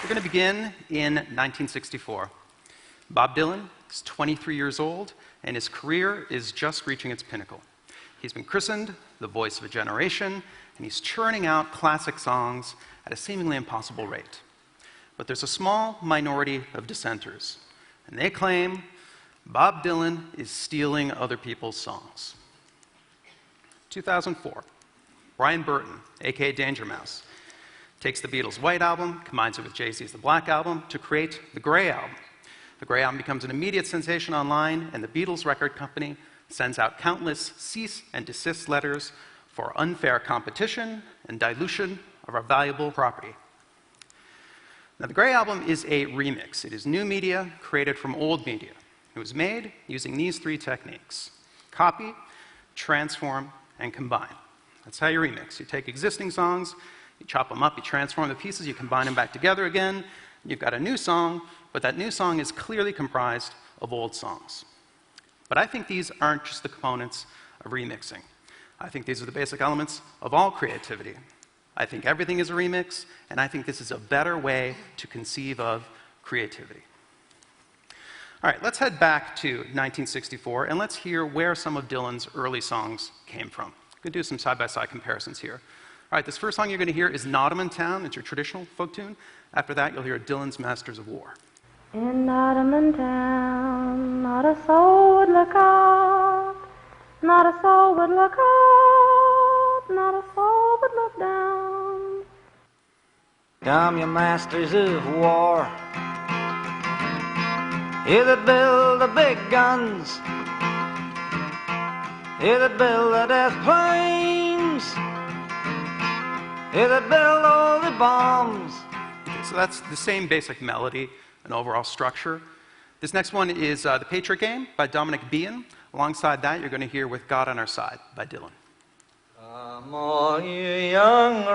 We're going to begin in 1964. Bob Dylan is 23 years old, and his career is just reaching its pinnacle. He's been christened the voice of a generation, and he's churning out classic songs at a seemingly impossible rate. But there's a small minority of dissenters, and they claim Bob Dylan is stealing other people's songs. 2004, Brian Burton, aka Danger Mouse, takes the Beatles' White Album, combines it with Jay-Z's The Black Album to create the Gray Album. The Gray Album becomes an immediate sensation online, and the Beatles record company sends out countless cease and desist letters for unfair competition and dilution of our valuable property. Now, the Gray Album is a remix. It is new media created from old media. It was made using these three techniques: copy, transform, and combine. That's how you remix. You take existing songs, you chop them up, you transform the pieces, you combine them back together again, you've got a new song, but that new song is clearly comprised of old songs. But I think these aren't just the components of remixing. I think these are the basic elements of all creativity. I think everything is a remix, and I think this is a better way to conceive of creativity. All right, let's head back to 1964, and let's hear where some of Dylan's early songs came from. We're going to do some side-by-side comparisons here. All right, this first song you're going to hear is Nottingham Town. It's your traditional folk tune. After that, you'll hear Dylan's Masters of War. In Nottingham Town, not a soul would look up, not a soul would look up, not a soul would look down. Come, you masters of war, you that build the big guns, you that build the death planes, you that build all the bombs. Okay, so that's the same basic melody and overall structure. This next one is The Patriot Game by Dominic Behan. Alongside that, you're going to hear With God on Our Side by Dylan. Come all you young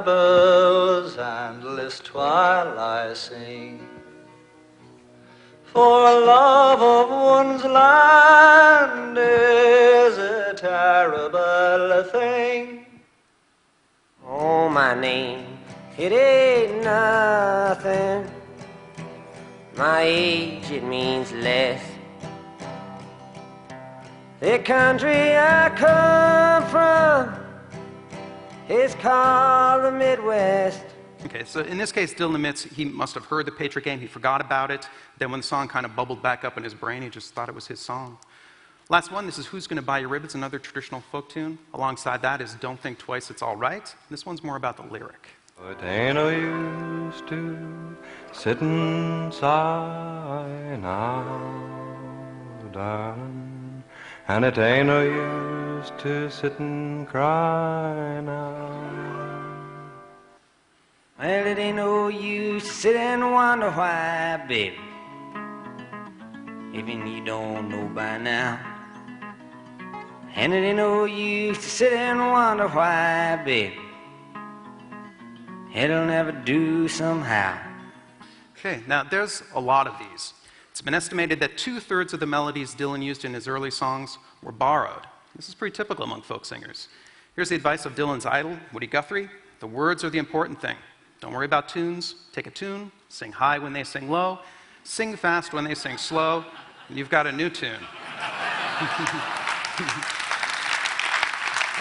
rebels, and list while I sing. For love of one's land is a terrible thing. Oh, my name, it ain't nothing. My age, it means less. The country I come from is called the Midwest. Okay, so in this case, Dylan admits he must have heard The Patriot Game, he forgot about it. Then when the song kind of bubbled back up in his brain, he just thought it was his song. Last one, this is Who's Gonna Buy Your Ribbons, another traditional folk tune. Alongside that is Don't Think Twice, It's All Right. This one's more about the lyric. It ain't no use to sit and sigh now, darling, and it ain't no use to sit and cry now. Well, it ain't no use to sit and wonder why, baby. Even you don't know by now. And it ain't no use to sit and wonder why, baby. It'll never do somehow. Okay, now there's a lot of these. It's been estimated that 2/3 of the melodies Dylan used in his early songs were borrowed. This is pretty typical among folk singers. Here's the advice of Dylan's idol, Woody Guthrie. The words are the important thing. Don't worry about tunes. Take a tune, sing high when they sing low, sing fast when they sing slow, and you've got a new tune.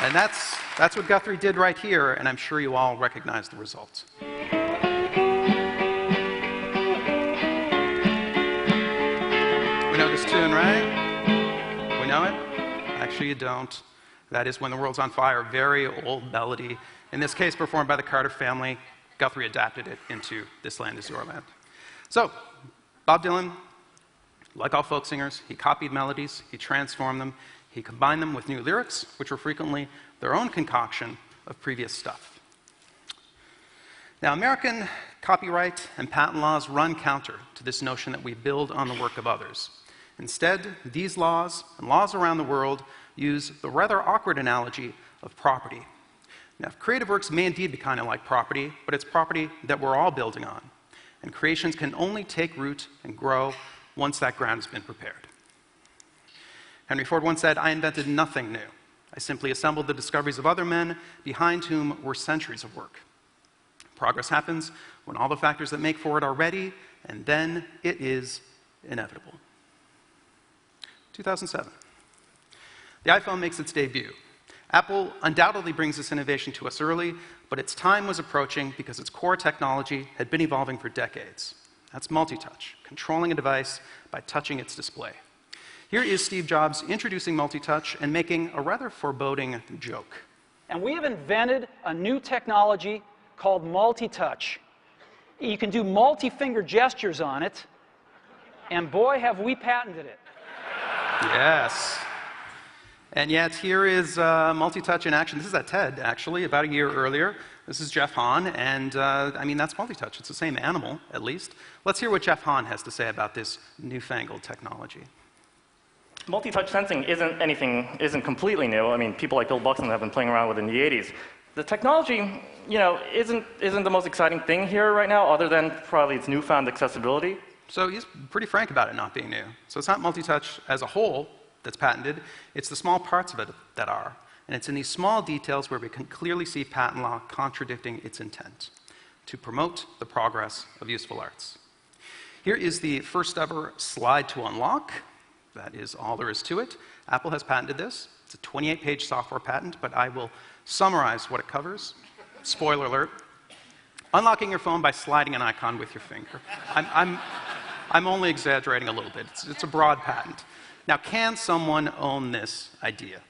And that's what Guthrie did right here, and I'm sure you all recognize the results. We know this tune, right? We know it? Actually, you don't. That is When the World's on Fire, a very old melody. In this case, performed by the Carter family. Guthrie adapted it into This Land Is Your Land. So, Bob Dylan, like all folk singers, he copied melodies, he transformed them, he combined them with new lyrics, which were frequently their own concoction of previous stuff. Now, American copyright and patent laws run counter to this notion that we build on the work of others. Instead, these laws and laws around the world use the rather awkward analogy of property. Now, creative works may indeed be kind of like property, but it's property that we're all building on. And creations can only take root and grow once that ground has been prepared. Henry Ford once said, "I invented nothing new. I simply assembled the discoveries of other men behind whom were centuries of work." Progress happens when all the factors that make for it are ready, and then it is inevitable. 2007. The iPhone makes its debut. Apple undoubtedly brings this innovation to us early, but its time was approaching because its core technology had been evolving for decades. That's multi-touch, controlling a device by touching its display. Here is Steve Jobs introducing multi-touch and making a rather foreboding joke. And we have invented a new technology called multi-touch. You can do multi-finger gestures on it, and boy, have we patented it. Yes. And yet, here is multi-touch in action. This is at TED, actually, about a year earlier. This is Jeff Hahn, and I mean, that's multi-touch. It's the same animal, at least. Let's hear what Jeff Hahn has to say about this newfangled technology. Multi-touch sensing isn't completely new. I mean, people like Bill Buxton have been playing around with it in the 80s. The technology, isn't the most exciting thing here right now, other than probably its newfound accessibility. So he's pretty frank about it not being new. So it's not multi-touch as a whole that's patented, it's the small parts of it that are. And it's in these small details where we can clearly see patent law contradicting its intent to promote the progress of useful arts. Here is the first ever slide to unlock. That is all there is to it. Apple has patented this. It's a 28-page software patent, but I will summarize what it covers. Spoiler alert. Unlocking your phone by sliding an icon with your finger. I'm only exaggerating a little bit. It's a broad patent. Now, can someone own this idea?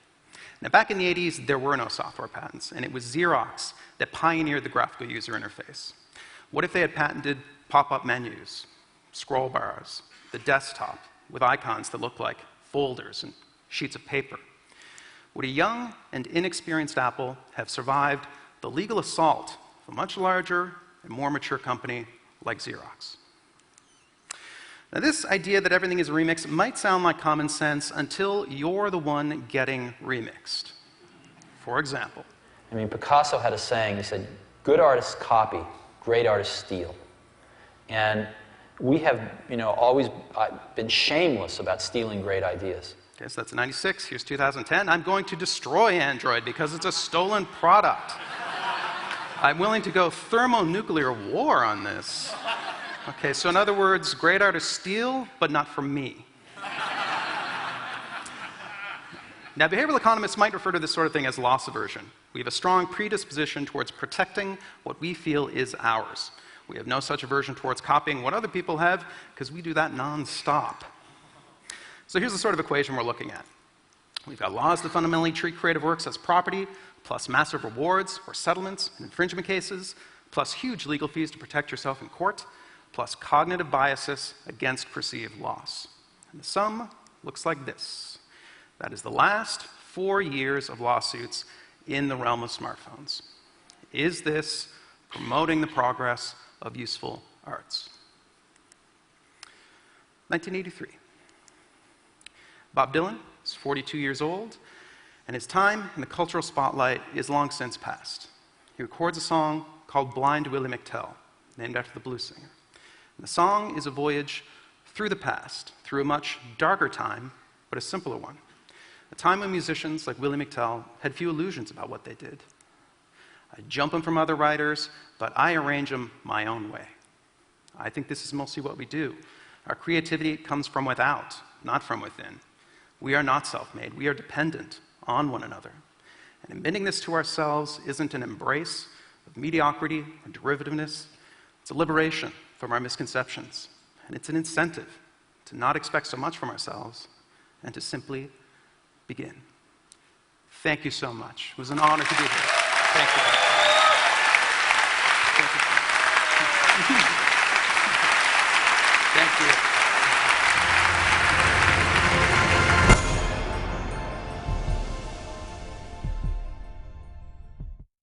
Now, back in the 80s, there were no software patents, and it was Xerox that pioneered the graphical user interface. What if they had patented pop-up menus, scroll bars, the desktop, with icons that look like folders and sheets of paper? Would a young and inexperienced Apple have survived the legal assault of a much larger and more mature company like Xerox? Now, this idea that everything is a remix might sound like common sense until you're the one getting remixed. For example, I mean, Picasso had a saying, he said, good artists copy, great artists steal. And we have, always been shameless about stealing great ideas. Okay, so that's 96, here's 2010. I'm going to destroy Android because it's a stolen product. I'm willing to go thermonuclear war on this. Okay, so in other words, great artists steal, but not from me. Now, behavioral economists might refer to this sort of thing as loss aversion. We have a strong predisposition towards protecting what we feel is ours. We have no such aversion towards copying what other people have, because we do that nonstop. So here's the sort of equation we're looking at. We've got laws that fundamentally treat creative works as property, plus massive rewards or settlements in infringement cases, plus huge legal fees to protect yourself in court, plus cognitive biases against perceived loss. And the sum looks like this. That is the last 4 years of lawsuits in the realm of smartphones. Is this promoting the progress of useful arts? 1983. Bob Dylan is 42 years old, and his time in the cultural spotlight is long since past. He records a song called Blind Willie McTell, named after the blues singer. And the song is a voyage through the past, through a much darker time, but a simpler one. A time when musicians like Willie McTell had few illusions about what they did. I jump them from other writers, but I arrange them my own way. I think this is mostly what we do. Our creativity comes from without, not from within. We are not self-made. We are dependent on one another. And admitting this to ourselves isn't an embrace of mediocrity or derivativeness. It's a liberation from our misconceptions. And it's an incentive to not expect so much from ourselves and to simply begin. Thank you so much. It was an honor to be here. Thank you. Thank you.